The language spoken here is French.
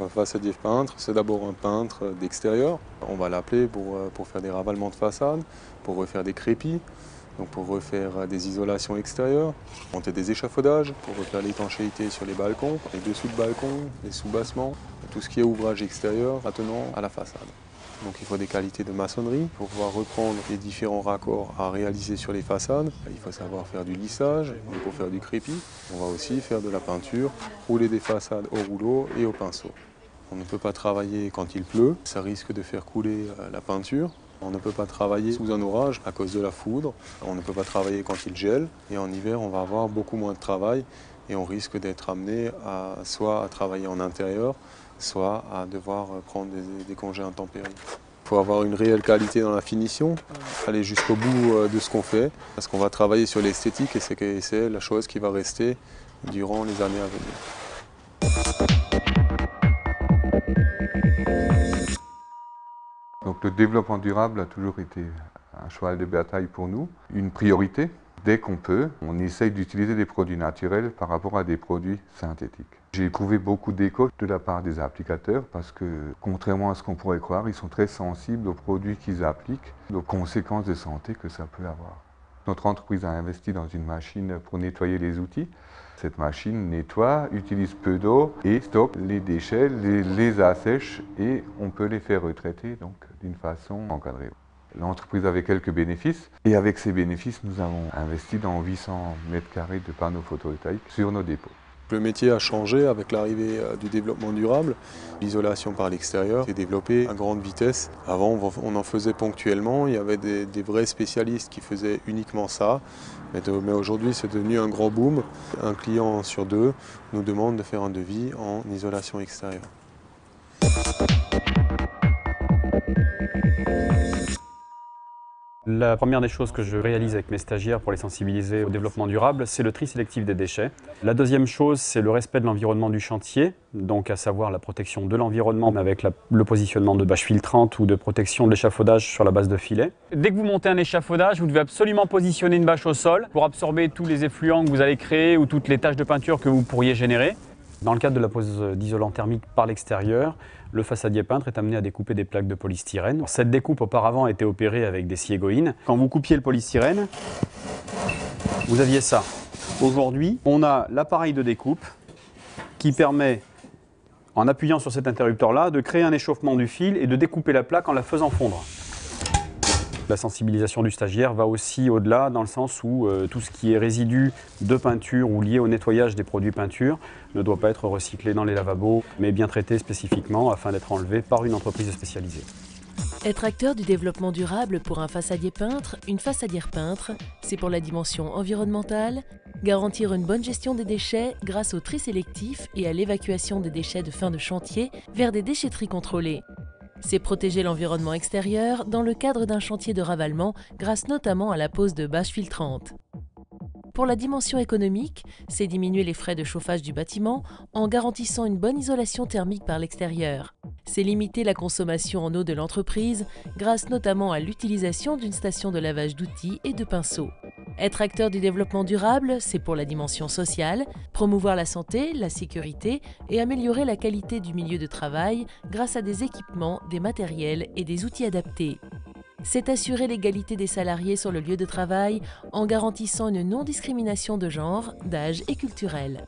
Un façadier peintre, c'est d'abord un peintre d'extérieur. On va l'appeler pour faire des ravalements de façade, pour refaire des crépis, donc pour refaire des isolations extérieures, monter des échafaudages, pour refaire l'étanchéité sur les balcons, les dessous de balcons, les sous-bassements, tout ce qui est ouvrage extérieur attenant à la façade. Donc il faut des qualités de maçonnerie pour pouvoir reprendre les différents raccords à réaliser sur les façades. Il faut savoir faire du lissage, pour faire du crépi. On va aussi faire de la peinture, rouler des façades au rouleau et au pinceau. On ne peut pas travailler quand il pleut, ça risque de faire couler la peinture. On ne peut pas travailler sous un orage à cause de la foudre. On ne peut pas travailler quand il gèle. Et en hiver, on va avoir beaucoup moins de travail et on risque d'être amené soit à travailler en intérieur, soit à devoir prendre des congés intempéries. Il faut avoir une réelle qualité dans la finition, aller jusqu'au bout de ce qu'on fait, parce qu'on va travailler sur l'esthétique et c'est la chose qui va rester durant les années à venir. Donc le développement durable a toujours été un cheval de bataille pour nous, une priorité. Dès qu'on peut, on essaye d'utiliser des produits naturels par rapport à des produits synthétiques. J'ai éprouvé beaucoup d'écho de la part des applicateurs parce que, contrairement à ce qu'on pourrait croire, ils sont très sensibles aux produits qu'ils appliquent, aux conséquences de santé que ça peut avoir. Notre entreprise a investi dans une machine pour nettoyer les outils. Cette machine nettoie, utilise peu d'eau et stocke les déchets, les assèche et on peut les faire retraiter donc d'une façon encadrée. L'entreprise avait quelques bénéfices et avec ces bénéfices, nous avons investi dans 800 mètres carrés de panneaux photovoltaïques sur nos dépôts. Le métier a changé avec l'arrivée du développement durable. L'isolation par l'extérieur s'est développée à grande vitesse. Avant, on en faisait ponctuellement. Il y avait des vrais spécialistes qui faisaient uniquement ça. Mais aujourd'hui, c'est devenu un grand boom. Un client sur deux nous demande de faire un devis en isolation extérieure. La première des choses que je réalise avec mes stagiaires pour les sensibiliser au développement durable, c'est le tri sélectif des déchets. La deuxième chose, c'est le respect de l'environnement du chantier, donc à savoir la protection de l'environnement avec le positionnement de bâches filtrantes ou de protection de l'échafaudage sur la base de filets. Dès que vous montez un échafaudage, vous devez absolument positionner une bâche au sol pour absorber tous les effluents que vous allez créer ou toutes les taches de peinture que vous pourriez générer. Dans le cadre de la pose d'isolant thermique par l'extérieur, le façadier peintre est amené à découper des plaques de polystyrène. Cette découpe auparavant était opérée avec des scies égoïnes. Quand vous coupiez le polystyrène, vous aviez ça. Aujourd'hui, on a l'appareil de découpe qui permet, en appuyant sur cet interrupteur-là, de créer un échauffement du fil et de découper la plaque en la faisant fondre. La sensibilisation du stagiaire va aussi au-delà dans le sens où tout ce qui est résidu de peinture ou lié au nettoyage des produits peinture ne doit pas être recyclé dans les lavabos, mais bien traité spécifiquement afin d'être enlevé par une entreprise spécialisée. Être acteur du développement durable pour un façadier peintre, une façadière peintre, c'est pour la dimension environnementale, garantir une bonne gestion des déchets grâce au tri sélectif et à l'évacuation des déchets de fin de chantier vers des déchetteries contrôlées. C'est protéger l'environnement extérieur dans le cadre d'un chantier de ravalement grâce notamment à la pose de bâches filtrantes. Pour la dimension économique, c'est diminuer les frais de chauffage du bâtiment en garantissant une bonne isolation thermique par l'extérieur. C'est limiter la consommation en eau de l'entreprise grâce notamment à l'utilisation d'une station de lavage d'outils et de pinceaux. Être acteur du développement durable, c'est pour la dimension sociale, promouvoir la santé, la sécurité et améliorer la qualité du milieu de travail grâce à des équipements, des matériels et des outils adaptés. C'est assurer l'égalité des salariés sur le lieu de travail en garantissant une non-discrimination de genre, d'âge et culturel.